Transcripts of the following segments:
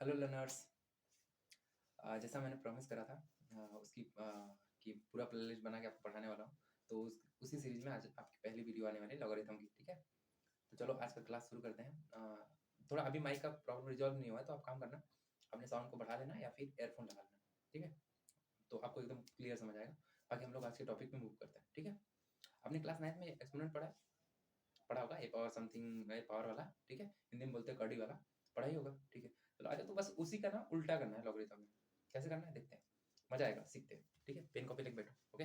Hello learners. जैसा मैंने promise करा था उसकी कि पूरा प्लेलिस्ट बना के आपको पढ़ाने वाला हूँ। तो उसी सीरीज में आज आपकी पहली वीडियो आने वाली है लॉगरिथम की। ठीक है, तो चलो आज का क्लास शुरू करते हैं। थोड़ा अभी माइक का प्रॉब्लम रिजॉल्व नहीं हुआ है, तो आप काम करना, अपने साउंड को बढ़ा लेना या फिर एयरफोन लगा लेना। ठीक है, तो आपको एकदम क्लियर समझ आएगा। बाकी हम लोग आज के टॉपिक में मूव करते हैं। ठीक है, आपने क्लास 9 में एक्सपोनेंट पढ़ा होगा, ए पावर समथिंग, ए पावर वाला। ठीक है, हिंदी में बोलते हैं कड़ी वाला, पढ़ा ही होगा। ठीक है, चलो आजा, तो बस उसी का ना उल्टा करना है लॉगरिथम में। कैसे करना है देखते हैं, मजा आएगा, सीखते हैं। ठीक है, पेन कॉपी लेके बैठो। ओके,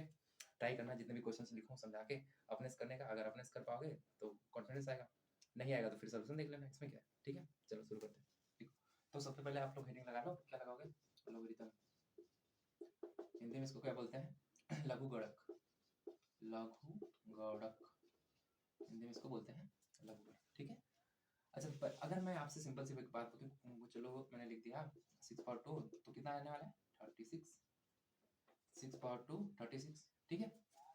ट्राई करना, जितने भी क्वेश्चंस लिखूं समझा के अपने से करने का। अगर अपने से कर पाओगे तो कॉन्फिडेंस आएगा, नहीं आएगा तो फिर सोल्यूशन देख लेना, इसमें क्या है। ठीक है, चलो शुरू करते हैं। ठीक, तो सबसे पहले आप लोग हेडिंग लगा लो। क्या लगाओगे? लॉगरिथम। हिंदी में इसको क्या बोलते हैं? लघु गणक। लघु गणक हिंदी में इसको बोलते हैं लघु गणक। ठीक है, अच्छा, पर अगर मैं आपसे सिंपल सी एक बात पूछूं, चलो मैंने लिख दिया 6/2, तो कितना आने वाला है? 36। 6/2 36। ठीक है,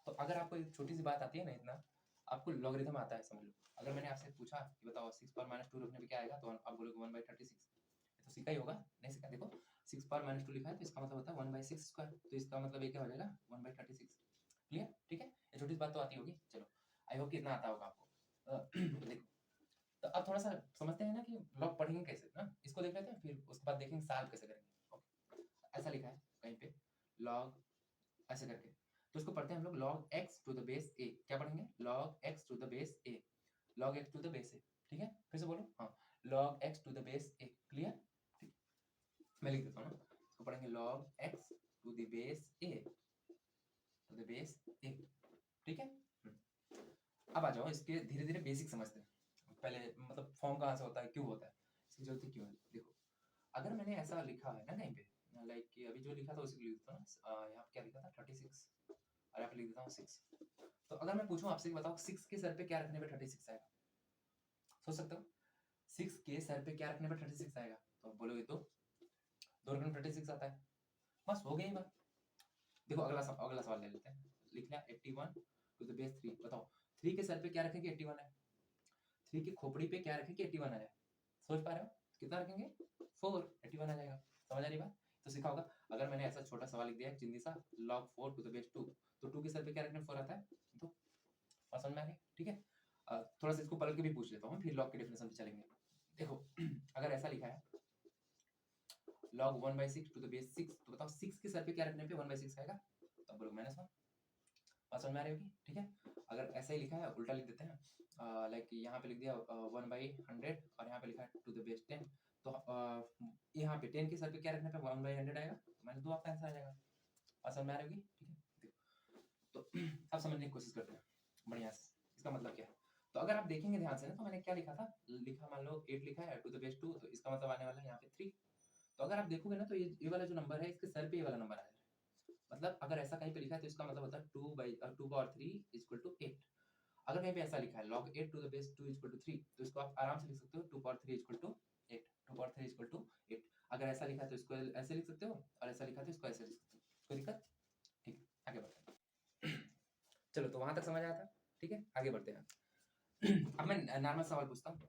तो अगर आपको एक छोटी सी बात आती है ना, इतना आपको लॉगरिथम आता है, समझ लो। अगर मैंने आपसे पूछा कि बताओ 6 पर -2 रखने पे क्या आएगा, तो आप बोलोगे 1/36। ये तो सीखा ही होगा, नहीं सीखा? देखो 6 पर -2 लिखा है, तो इसका मतलब होता है 1/6²। तो इसका मतलब ये क्या हो जाएगा? 1/36। क्लियर? ठीक है, ये छोटी सी बात तो आती होगी। चलो, आई होप कि इतना आता होगा आपको। देखो, तो अब थोड़ा सा समझते हैं ना कि लॉग पढ़ेंगे कैसे ना, इसको देख लेते हैं, फिर उसके बाद देखेंगे सॉल्व कैसे करेंगे। ओके, ऐसा लिखा है कहीं पे लॉग ऐसे करके, तो इसको पढ़ते हैं हम लोग log x to the base a। क्या पढ़ेंगे? log x to the base a। log x to the base a। ठीक है, फिर से बोलो। हाँ, log x to the base a। Clear? ठीक, मैं लिख देता हूँ ना, इसको पढ़ेंगे log x to the base a, to the base a। ठीक है, अब आ जाओ, इसके धीरे धीरे बेसिक समझते हैं। पहले मतलब फॉर्म कहाँ से होता है, क्यों होता है, इसकी जरूरत क्यों है। देखो, अगर मैंने ऐसा लिखा है ना कहीं पे, लाइक कि अभी जो लिखा था उसी को लिख देता हूँ ना। यहाँ पे क्या लिखा था? 36, और यहाँ पे लिख देता हूँ 6। तो अगर मैं पूछूं आपसे कि बताओ 6 के सर पे क्या रखने पे 36 आएगा, सोच सकते हो? 6 के सर पे क्या रखने पे 36 आएगा, तो आप बोलोगे तो 2 रखने पे 36 आता है। बस हो गई बात। देखो अगला सवाल ले लेते हैं। लिख लिया 81 टू द बेस 3। बताओ 3 के सर पे क्या रखेंगे? 81 है। 3 की खोपड़ी पे क्या रखेंगे? 81 आ जाए। सोच पा रहे हो? कितना रखेंगे? 4। 81 आ जाएगा। समझ आ रही बात? तो सीखा होगा। अगर मैंने ऐसा छोटा सवाल लिख दिया चिंदी सा, log 4 टू द बेस 2, तो 2 के सर पे क्या रखने पे 4 आता है? तो बात समझ में आ रही? ठीक है, थोड़ा सा इसको पलट के भी पूछ लेता हूँ, फिर लॉग के डेफिनेशन पे चलेंगे। देखो, अगर ऐसा लिखा है log 1/6 टू द बेस 6, तो बताओ 6 के सर पे क्या रखने पे 1/6 आएगा? तो बोलो -1। बात समझ में आ रही होगी? ठीक है, अगर ऐसा ही लिखा है उल्टा लिख देते हैं, लाइक यहाँ पे लिख दिया 1/100, और यहाँ पे लिखा है टू द बेस 10, तो यहाँ पे 10 के सर पे क्या रखने पे 1/100 आएगा? तो -2 आपका आंसर आ जाएगा। बात समझ में आ रही होगी? ठीक है, देखो, तो अब समझने की कोशिश करते हैं बढ़िया से, इसका मतलब क्या है। तो अगर आप देखेंगे ध्यान से ना, तो मैंने क्या लिखा था, लिखा मान लो 8 लिखा है टू द बेस 2, तो इसका मतलब आने वाला है यहाँ पे 3। तो अगर आप देखोगे ना, तो ये वाला जो नंबर है, इसके सर पे ये वाला नंबर आ रहा है। मतलब अगर ऐसा कहीं पे लिखा है, तो इसका मतलब होता है 2/3 इक्वल टू 8। अगर कहीं पे ऐसा लिखा है log 8 to the base 2 equal to 3, तो इसको आप आराम से लिख सकते हो 2/3 इक्वल टू 8। 2/3 equal to 8। अगर ऐसा लिखा है तो इसको ऐसे लिख सकते हो, और ऐसा लिखा है तो इसको ऐसे लिख सकते हो। कोई दिक्कत? ठीक है, आगे बढ़ते हैं। चलो, तो वहां तक समझ आया था। ठीक है, आगे बढ़ते हैं। अब मैं नॉर्मल सवाल पूछता हूँ।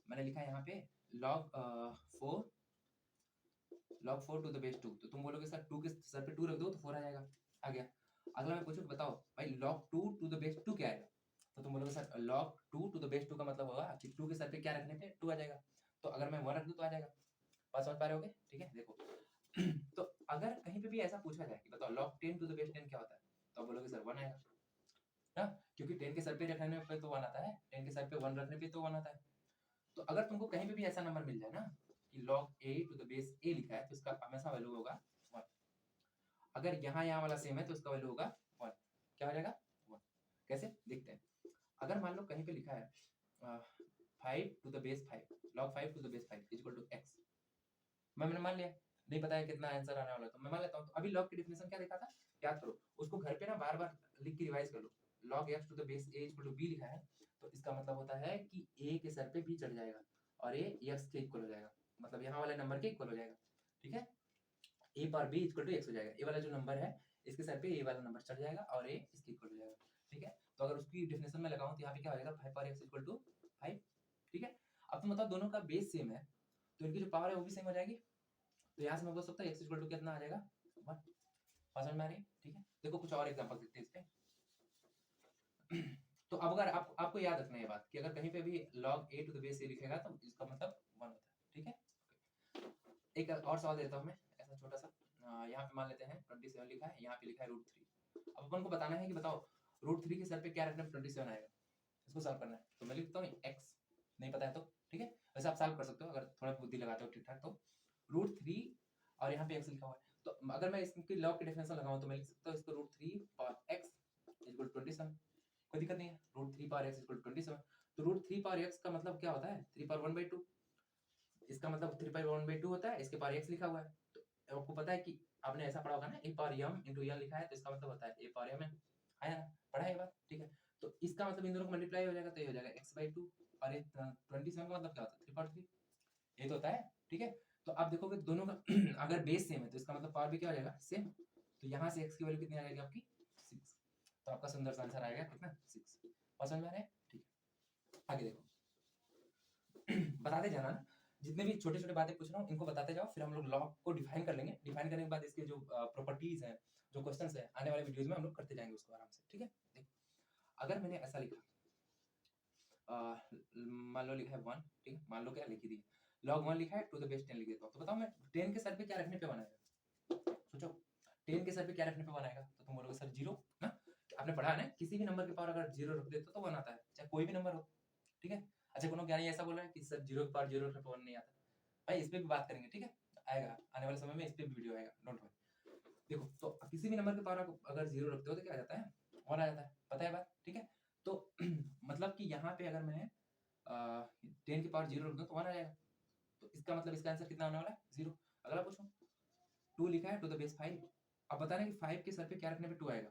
मैंने लिखा है यहाँ पे log 4 टू द बेस 2, तो तुम बोलोगे सर 2 के सर पे 2 रख दो तो 4 आ जाएगा। आ गया। अगला मैं पूछूं, बताओ भाई log 2 टू द बेस 2 क्या आएगा? तो तुम बोलोगे sir log 2 to the base 2 का मतलब होगा कि 2 के सर पे क्या रखने पे 2 आ जाएगा। तो अगर मैं 1 रख दूं तो आ जाएगा। बात समझ पा रहे होगे? ठीक है, देखो। तो अगर कहीं पे भी ऐसा पूछा जाए कि बताओ log 10 टू द बेस 10 क्या होता है, तो आप बोलोगे सर 1 आएगा ना, क्योंकि 10 के सर पे रखने पे तो 1 आता है, 10 के सर पे 1 रखने पे तो 1 आता है। तो अगर तुमको कहीं पे भी ऐसा नंबर मिल जाए ना कि log a to the base a लिखा है, तो इसका हमेशा वैल्यू होगा 1। अगर यहाँ वाला सेम है तो इसका वैल्यू होगा 1। क्या हो जाएगा? 1। कैसे देखते हैं। अगर मान लो कहीं पे लिखा है 5 to the base 5, log 5 to the base 5 equal to x। मैंने मान लिया, नहीं पता है कितना आंसर आने वाला है, तो मैं मान लेता हूँ। तो अभी log की डेफिनेशन क्या देखा था, याद करो। उसको घर पे ना बार बार लिख के रिवाइज कर लो। log x to the base a equal to b लिखा है, तो इसका मतलब होता है कि a के सर पे b चढ़ जाएगा, और a x के इक्वल हो जाएगा, मतलब यहाँ वाले नंबर के इक्वल हो जाएगा। ठीक है, a पर b इक्वल टू x हो जाएगा। ये वाला जो नंबर है, इसके सर पे a वाला नंबर चढ़ जाएगा और a इसके इक्वल हो जाएगा। ठीक है, तो अगर उसकी डेफिनेशन में लगाऊं तो यहाँ पे क्या हो जाएगा, 5 पर x इक्वल टू 5। ठीक है, अब तुम बताओ दोनों का बेस सेम है, तो इनकी जो पावर है वो भी सेम हो जाएगी। तो यहाँ से मैं बोल सकता हूँ x इक्वल टू कितना आ जाएगा 1। बात समझ में आ रही है? ठीक है, देखो कुछ और एग्जांपल देखते हैं इस पे। तो अब अगर आपको याद रखना है ये बात कि अगर कहीं पे भी log a to the base a लिखेगा तो इसका मतलब 1 होता है। ठीक है, एक और सवाल देता हूँ मैं ऐसा छोटा सा। यहाँ पे मान लेते हैं 27 लिखा है, यहाँ पे लिखा है √3। अब अपन को बताना है कि बताओ √3 के सर पे क्या रखना है 27 आएगा, इसको सॉल्व करना है। तो मैं लिखता हूँ x, नहीं पता है तो ठीक है, वैसे आप सॉल्व कर सकते हो अगर थोड़ा बुद्धि लगाते हो ठीक ठाक। तो √3 और यहाँ पे x लिखा हुआ है, तो अगर मैं इसकी लॉग की डेफिनेशन लगाऊं तो मैं लिख सकता हूँ इसको √3 पावर x इक्वल 27। कोई दिक्कत नहीं है, √3 पावर x इक्वल 27। तो √3 पावर x का मतलब क्या होता है 3 पावर 1/2, इसका मतलब 3 पावर 1/2 होता है, इसके पावर x लिखा हुआ है। तो आपको पता है कि आपने ऐसा पढ़ा होगा ना a power m into n लिखा है, तो इसका मतलब होता है a पावर m है आया ना, पढ़ा है ये बात? ठीक है, तो इसका मतलब इन दोनों को मल्टीप्लाई हो जाएगा तो ये हो जाएगा x/2 और ये 27 का मतलब क्या होता है 3 पावर 3, ये तो होता है। ठीक है, तो आप देखोगे दोनों का अगर बेस सेम है तो इसका मतलब पावर भी क्या हो जाएगा सेम। तो यहाँ से x की वैल्यू कितनी आ जाएगी आपकी 6। तो आपका सुंदर सा आंसर आएगा कितना 6। समझ में आ रहा है? ठीक है, आगे देखो। बताते जाना ना, जितने भी छोटे छोटे बातें पूछ रहा हूँ इनको बताते जाओ, फिर हम लोग लॉग को डिफाइन कर लेंगे। डिफाइन करने के बाद इसके जो प्रॉपर्टीज हैं, जो क्वेश्चंस है, आने वाले वीडियोस में हम लोग करते जाएंगे उसको आराम से। ठीक है, देखो अगर मैंने ऐसा लिखा, मान लो लिखा है 1, ठीक है, मान लो क्या लिखी दी log 1 लिखा है टू द बेस 10 लिख देता हूँ। तो बताओ मैं 10 के सर पे क्या रखने पे बनाएगा, सोचो 10 के सर पे क्या रखने पे बनाएगा। तो तुम बोलोगे सर 0 ना, आपने पढ़ा है ना किसी भी नंबर के पावर अगर 0 रख देते तो 1 आता है, चाहे कोई भी नंबर हो। ठीक है, अच्छा कोनो ज्ञानी ऐसा बोल रहा है कि सर 0 के पावर 0 रखने पे 1 नहीं आता। भाई इस पे भी बात करेंगे, ठीक है, आएगा आने वाले समय में इस पे भी वीडियो आएगा, डोंट वरी। देखो तो किसी भी नंबर के पावर अगर 0 रखते हो तो क्या आ जाता है 1 आ जाता है, पता है बात? ठीक है, तो मतलब कि यहाँ पे अगर मैं 10 की पावर 0 रख दूं तो 1 आ जाएगा। तो इसका मतलब इसका आंसर कितना आने वाला है 0। अगला पूछो, 2 लिखा है टू द बेस 5। अब बता रहे हैं कि 5 के सर पे क्या रखने पे 2 आएगा।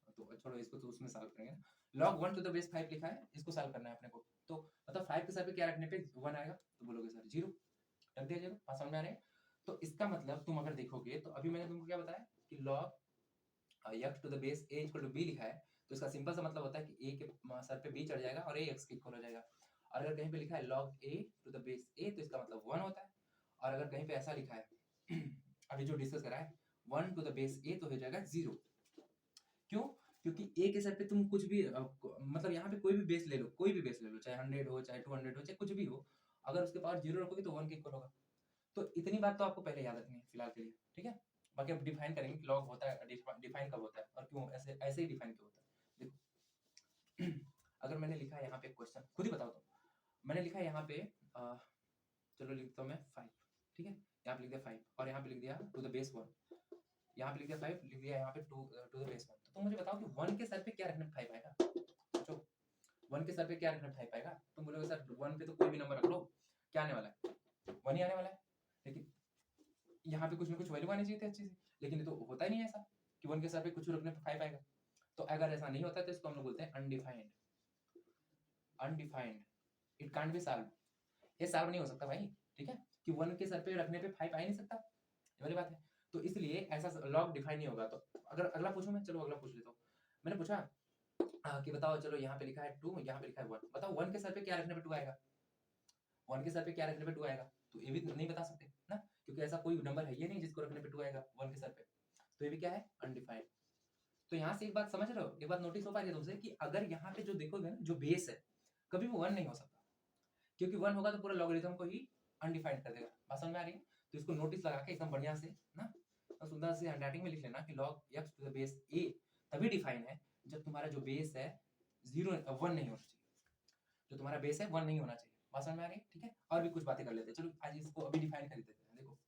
तो छोड़ो इसको, तो उसमें सॉल्व करेंगे ना। log 1 टू द बेस 5 लिखा है, इसको सॉल्व करना है अपने को। तो मतलब 5 के सर पे क्या रखने पे 1 आएगा, तो बोलोगे सर 0, रख दिया 0। बात समझ में आ रही है? तो इसका मतलब तुम अगर देखोगे तो अभी मैंने तुमको क्या बताया कि log x to the base a equal to b लिखा है, तो इसका सिंपल सा मतलब होता है कि a के सर पे b चढ़ जाएगा और a x के इक्वल हो जाएगा। और अगर कहीं पे लिखा है log a to the base a तो इसका मतलब 1 होता है। और अगर कहीं पे ऐसा लिखा है अभी जो डिस्कस करा है 1 टू द बेस a तो हो जाएगा 0। क्यों? क्योंकि a के सर पे तुम कुछ भी मतलब यहाँ पे कोई भी बेस ले लो, कोई भी बेस ले लो, चाहे 100 हो चाहे 200 हो चाहे कुछ भी हो, अगर उसके पावर 0 रखोगे तो 1 के इक्वल होगा। तो इतनी बात तो आपको पहले याद रखनी है फिलहाल के लिए, ठीक है। बाकी अब डिफाइन करेंगे कि लॉग होता है, डिफाइन कब होता है और क्यों ऐसे ऐसे ही डिफाइन क्यों होता है। देखो अगर मैंने लिखा है यहाँ पे क्वेश्चन, खुद ही बताओ तो। मैंने लिखा है यहाँ पे चलो लिखता हूँ मैं 5, ठीक है, यहाँ पे लिख दिया 5 और यहाँ पे लिख दिया टू द बेस 1, यहाँ पे लिख दिया 5, लिख दिया यहाँ पे टू द बेस 1। तो तुम मुझे बताओ कि 1 के सर पे क्या रखने पे 5 आएगा। सोचो 1 के सर पे क्या रखने पे 5 आएगा। तुम बोलोगे सर 1 पे तो कोई भी नंबर रख लो, क्या आने वाला है 1 ही आने वाला है। लेकिन यहाँ पे कुछ ना कुछ वैल्यू आनी चाहिए थी अच्छी सी, लेकिन ये तो होता ही नहीं है ऐसा कि 1 के सर पे कुछ रखने पे 5 आएगा। तो अगर ऐसा नहीं होता तो इसको हम लोग बोलते हैं undefined. Undefined, it can't be solve, ये सॉल्व नहीं हो सकता भाई, ठीक है, कि 1 के सर पे रखने पे 5 आ ही नहीं सकता, ये वाली बात है। तो इसलिए ऐसा लॉग डिफाइन नहीं होगा। तो अगर अगला पूछूं मैं, चलो अगला पूछ लेता हूँ। मैंने पूछा कि बताओ चलो यहाँ पे लिखा है 2, यहाँ पे लिखा है 1, बताओ 1 के सर पे क्या रखने पे 2 आएगा। 1 के सर पे क्या रखने पे 2 आएगा, तो ये भी नहीं बता सकते ना, क्योंकि ऐसा कोई नंबर है ये नहीं जिसको रखने पे 2 आएगा 1 के सर पे। तो ये भी क्या है अनडिफाइंड। तो यहाँ से एक बात समझ रहे हो, एक बात नोटिस हो पा रही है तुमसे कि अगर यहाँ पे जो देखोगे ना जो बेस है कभी भी 1 नहीं हो सकता, क्योंकि 1 होगा तो पूरा लॉगरिथम को ही अनडिफाइंड कर देगा। बात समझ में आ रही है? तो इसको नोटिस लगा के एकदम बढ़िया से ना सुंदर से हैंडराइटिंग में लिख लेना कि log x to the base a तभी डिफाइन है जब तुम्हारा जो बेस है 0 1 नहीं होना चाहिए, जो तुम्हारा बेस है 1 नहीं होना चाहिए। बात समझ में आ रही है? ठीक है, और भी कुछ बातें कर लेते हैं, चलो आज इसको अभी डिफाइन कर देते हैं। देखो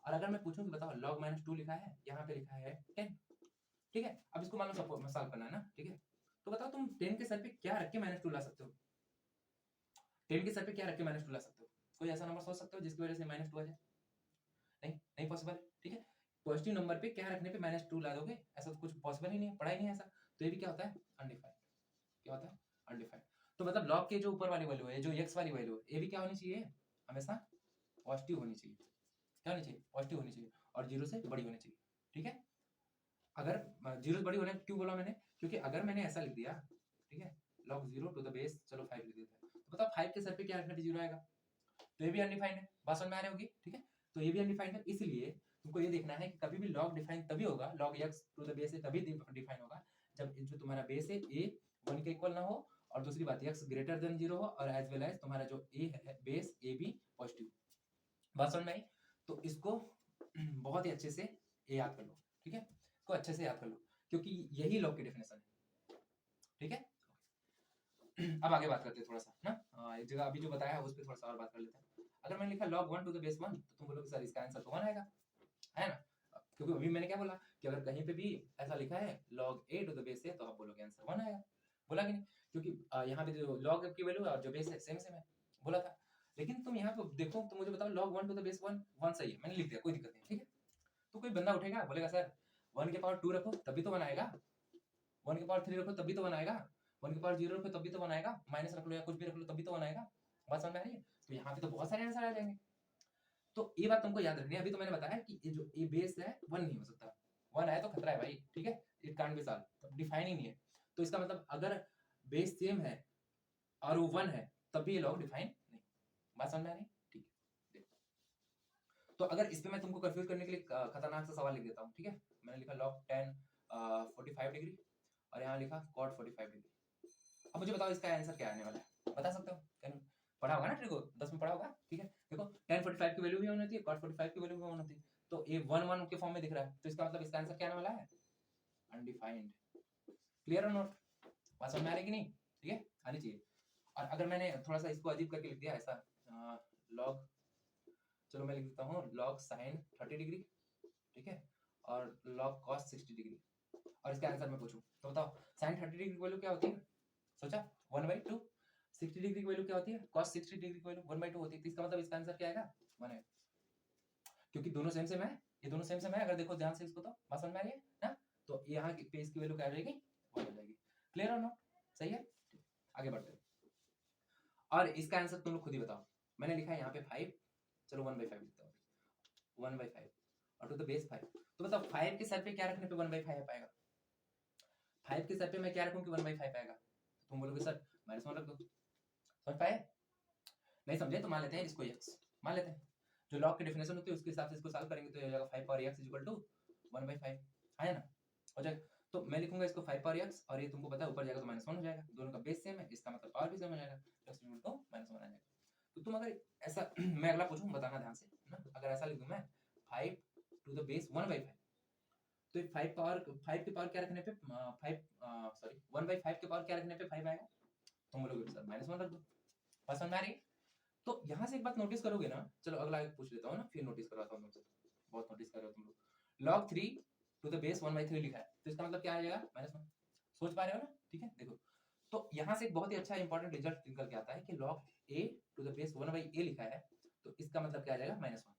और अगर मैं पूछूं कि बताओ log -2 लिखा है, यहाँ पे लिखा है 10, ठीक है, अब इसको मान लो सॉल्व करना है ना, ठीक है, तो बताओ तुम 10 के सर पे क्या रख के -2 ला सकते हो। 10 के सर पे क्या रख के -2 ला सकते हो, कोई ऐसा नंबर सोच सकते हो जिसकी वजह से -2 आ जाए। नहीं, नहीं पॉसिबल, ठीक है। पॉजिटिव नंबर पे क्या रखने पे -2 ला दोगे, ऐसा तो कुछ पॉसिबल ही नहीं है, पढ़ा ही नहीं है ऐसा। तो ये भी क्या होता है अनडिफाइंड, क्या होता है अनडिफाइंड। तो मतलब लॉग के जो ऊपर वाली वैल्यू है, जो x वाली वैल्यू है, ये भी क्या होनी चाहिए हमेशा पॉजिटिव होनी चाहिए। क्या होनी चाहिए पॉजिटिव होनी चाहिए और 0 से बड़ी होनी चाहिए, ठीक है। अगर 0 से बड़ी होने क्यों बोला मैंने, क्योंकि अगर मैंने ऐसा लिख दिया, ठीक है, log 0 टू द बेस चलो 5 लिख देते हैं, तो बताओ 5 के सर पे क्या रखने पे 0 आएगा, तो ये भी अनडिफाइंड है। बात समझ में आ रही होगी, ठीक है। तो ये भी अनडिफाइंड है, इसलिए तुमको ये देखना है कि कभी भी लॉग डिफाइन तभी होगा, log x to the base A तभी डिफाइन होगा जब जो तुम्हारा बेस है a 1 के इक्वल ना हो, और दूसरी बात x ग्रेटर देन 0 हो, और एज वेल एज तुम्हारा जो a है बेस a भी पॉजिटिव। बात समझ में आई? तो इसको बहुत ही अच्छे से याद कर लो, ठीक है, इसको अच्छे से याद कर लो, क्योंकि यही लॉग की डेफिनेशन है, ठीक है। अब आगे बात करते हैं थोड़ा सा ना, एक जगह अभी जो बताया है उस पर थोड़ा सा और बात कर लेते हैं। अगर मैंने लिखा log 1 टू द बेस 1, तो तुम बोलोगे सर इसका आंसर तो 1 आएगा, है ना, क्योंकि अभी मैंने क्या बोला कि अगर कहीं पे भी ऐसा लिखा है log a to the base a, तो आप बोलोगे आंसर 1 आएगा, बोला कि नहीं, क्योंकि यहाँ पे जो log की वैल्यू है और जो बेस है सेम सेम है, बोला था। लेकिन तुम यहाँ पे देखो, तो मुझे बताओ log 1 टू द बेस 1 1 सही है, मैंने लिख दिया, कोई दिक्कत नहीं, ठीक है। तो कोई बंदा उठेगा बोलेगा सर 1 के पावर 2 रखो तभी तो 1 आएगा, 1 के पावर 3 रखो तभी तो 1 आएगा, 1 के पावर 0 रखो तभी तो 1 आएगा, माइनस रख लो या कुछ भी रख लो तभी तो 1 आएगा। बात समझ में आ रही है? तो यहाँ पे तो बहुत सारे आंसर आ जाएंगे। तो ये बात तुमको याद रखनी है। अभी तो मैंने बताया कि ये जो ये बेस है 1 नहीं हो सकता, 1 आए तो खतरा है भाई, ठीक है, इट कांट बी सॉल्व, तो डिफाइन ही नहीं है। तो इसका मतलब अगर बेस सेम है और वो 1 है तब भी ये लॉग डिफाइन नहीं। बात समझ में आ रही है? ठीक है, देखो तो अगर इस पे मैं तुमको कंफ्यूज करने के लिए खतरनाक सा सवाल लिख देता हूँ, ठीक है। मैंने लिखा log 10 45 डिग्री और यहाँ लिखा cot 45 डिग्री। अब मुझे बताओ इसका आंसर क्या आने वाला है, बता सकते हो? कैन पढ़ा होगा ना, ट्रिक को 10 में पढ़ा होगा, ठीक है। देखो tan 45 की वैल्यू भी 1 होती है, cot 45 की वैल्यू भी 1 होती है, तो ये 1 1 के फॉर्म में दिख रहा है, तो इसका मतलब इसका आंसर क्या आने वाला है? अनडिफाइंड। क्लियर और नॉट? बात समझ में आ रही कि नहीं? ठीक है, आनी चाहिए। और अगर मैंने थोड़ा सा इसको अजीब करके लिख दिया ऐसा, लॉग, चलो मैं लिख देता हूँ log sin 30 डिग्री, ठीक है, और log cos 60 डिग्री, और इसका आंसर मैं पूछूं तो बताओ sin 30 डिग्री की वैल्यू क्या होती है? सोचा 1/2। 60 डिग्री की वैल्यू क्या होती है? cos 60 डिग्री की वैल्यू 1/2 होती है, तो इसका मतलब इसका आंसर क्या आएगा? 1 है, क्योंकि दोनों सेम सेम है, ये दोनों सेम सेम है, अगर देखो ध्यान से इसको, तो बात समझ में आ रही है ना? तो यहाँ पे इसकी वैल्यू क्या आ जाएगी? 1 हो जाएगी। क्लियर और नॉट? सही है, आगे बढ़ते हैं। और इसका आंसर तुम लोग खुद ही बताओ। मैंने लिखा है यहाँ पे 5, चलो 1/5 लिखता हूँ, 1/5 और टू द बेस 5। तो बताओ 5 के सर पे क्या रखने पे 1/5 आएगा? 5 के सर पे मैं क्या रखूं कि 1/5 आएगा? तो तुम बोलोगे सर -1 रख दो। समझ पाए? नहीं समझे तो मान लेते हैं इसको x, मान लेते हैं जो लॉग की डेफिनेशन होती है उसके हिसाब से इसको सॉल्व करेंगे, तो ये हो जाएगा 5 पावर x इक्वल टू 1/5, है ना, हो जाएगा। तो मैं लिखूंगा इसको 5 पावर x, और ये तुमको पता है ऊपर जाएगा तो -1 हो जाएगा, दोनों का बेस सेम है, इसका मतलब पावर भी सेम हो जाएगा, x इक्वल टू -1 आ जाएगा। तो तुम अगर ऐसा मैं अगला पूछूं, बताना ध्यान से ना, अगर ऐसा लिख दूं मैं 5 टू द बेस 1/5, तो 5 के पावर क्या रखने पे 1/5 के पावर क्या रखने पे 5 आएगा? तुम बोलोगे सर -1 रख दो। पसंद आ रही? तो यहाँ से एक बात नोटिस करोगे ना, चलो अगला एक पूछ लेता हूँ ना, फिर नोटिस करवाता हूँ तुमसे, बहुत नोटिस कर रहे हो तुम लोग। log 3 टू द बेस 1/3 लिखा है, तो इसका मतलब क्या आ जाएगा? -1। सोच पा रहे हो ना? ठीक है, देखो तो यहाँ से एक बहुत ही अच्छा इंपॉर्टेंट रिजल्ट निकल के आता है कि log a to the base 1/a लिखा है, तो इसका मतलब क्या आ जाएगा? -1।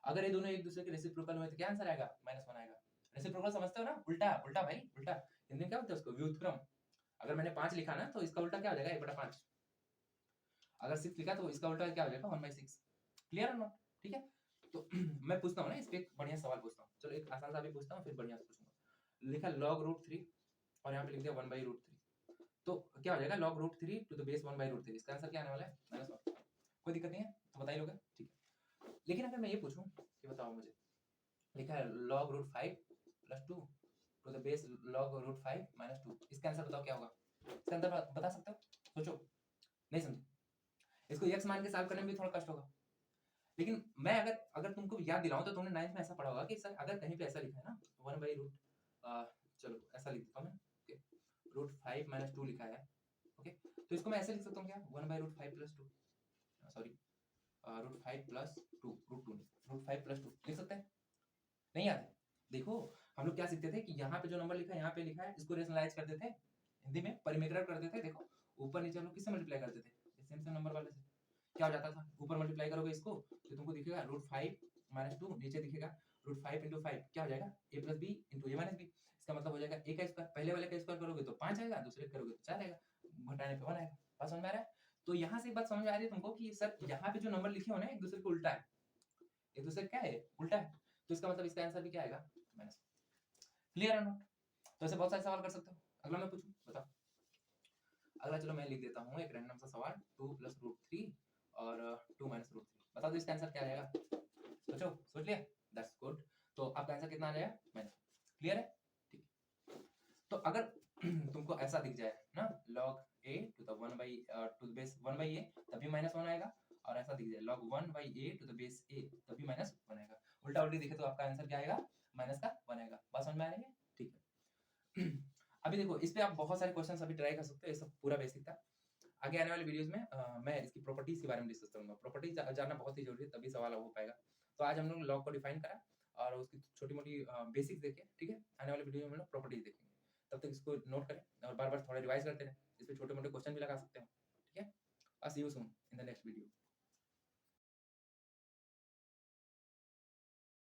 अगर ये दोनों एक दूसरे के रेसिप्रोकल हुए तो क्या आंसर आएगा? -1 आएगा। रेसिप्रोकल समझते हो ना? उल्टा उल्टा भाई, उल्टा हिंदी में क्या बोलते हैं उसको? व्युत्क्रम। अगर मैंने 5 लिखा ना, तो इसका उल्टा क्या हो जाएगा? 1/5। अगर 6 लिखा तो इसका उल्टा क्या हो जाएगा? 1/6। क्लियर और नॉट? ठीक है, तो मैं पूछता हूँ ना इस पे एक बढ़िया सवाल पूछता हूँ, चलो एक आसान सा भी पूछता हूँ, फिर बढ़िया से पूछूंगा। लिखा log √3 और यहाँ पे लिख दिया 1/√3, तो क्या हो जाएगा? log √3 टू द बेस 1/√3, इसका आंसर क्या आने वाला है? -1। कोई दिक्कत नहीं है, तो बता ही लोगे, ठीक है। लेकिन अगर मैं ये पूछूं कि बताओ मुझे, लिखा है log √5 + 2 to the base log √5 - 2, इसका आंसर बताओ क्या होगा? इसका आंसर बता सकते हो? सोचो, नहीं समझे? इसको x मान के सॉल्व करने में भी थोड़ा कष्ट होगा, लेकिन मैं अगर तुमको याद दिलाऊं तो तुमने 9th में ऐसा पढ़ा होगा कि सर अगर कहीं पे ऐसा लिखा है ना 1/√, चलो ऐसा लिख देता हूं मैं, ओके, √5 - 2 लिखा है, ओके, तो इसको मैं ऐसे लिख सकता हूं क्या? 1/√5 + 2, सॉरी, √5 + 2, √2 नहीं, √5 + 2 लिख सकते हैं? नहीं याद है? देखो हम लोग क्या सीखते थे कि यहाँ पे जो नंबर लिखा है, यहाँ पे लिखा है, इसको रेशनलाइज करते थे, हिंदी में परिमेयकरण करते थे। देखो ऊपर नीचे हम लोग किससे मल्टीप्लाई करते थे? सेम सेम नंबर वाले से। क्या हो जाता था? ऊपर मल्टीप्लाई करोगे इसको तो तुमको दिखेगा √5 - 2, नीचे दिखेगा √5 × 5, क्या हो जाएगा? a + b × a - b। इसका मतलब हो जाएगा a का स्क्वायर, पहले वाले का स्क्वायर करोगे तो 5 आएगा, दूसरे का करोगे तो 4 आएगा, घटाने पे 1 आएगा। बात समझ में आ रहा है? तो यहाँ से एक बात समझ में आ रही है तुमको कि सर यहाँ पे जो नंबर लिखे हो ना एक दूसरे को उल्टा है, एक दूसरे क्या है? उल्टा है, तो इसका मतलब इसका आंसर भी क्या आएगा? -। क्लियर है नॉट? तो ऐसे बहुत सारे सवाल कर सकते हो। अगला मैं पूछूं, बताओ। अगला चलो मैं लिख देता हूँ एक रैंडम सा सवाल, 2 + √3 और 2 - √3, बता दो इसका आंसर क्या आएगा? सोच लिया, दैट्स गुड। तो आपका आंसर कितना आ जाएगा, माइनस। क्लियर है, ठीक है। तो अगर तुमको ऐसा दिख जाए ना, log a to the 1 by to the base 1 by a, तभी -1 आएगा, और ऐसा दिख जाए log 1 by a to the base a, तभी -1 आएगा। उल्टा उल्टी दिखे तो आपका आंसर क्या आएगा, माइनस का 1 आएगा। बात समझ में आ रही है, ठीक है। अभी देखो इस पे आप बहुत सारे क्वेश्चंस अभी ट्राई कर सकते हो, ये सब पूरा बेसिक था। आगे आने वाले वीडियोस में मैं इसकी प्रॉपर्टीज के बारे में डिस्कस करूंगा। प्रॉपर्टीज जानना बहुत ही जरूरी है, तभी सवाल हो पाएगा। तो आज हम लोग लॉग को डिफाइन करा और उसकी छोटी-मोटी बेसिक्स देखे, ठीक है? आने वाले वीडियो में हम लोग प्रॉपर्टीज देखेंगे। तब तक इसको नोट करें और बार-बार थोड़ा रिवाइज करते रहें। इसमें छोटे-मोटे क्वेश्चन भी लगा सकते हो, ठीक है? I'll see you soon in the next video.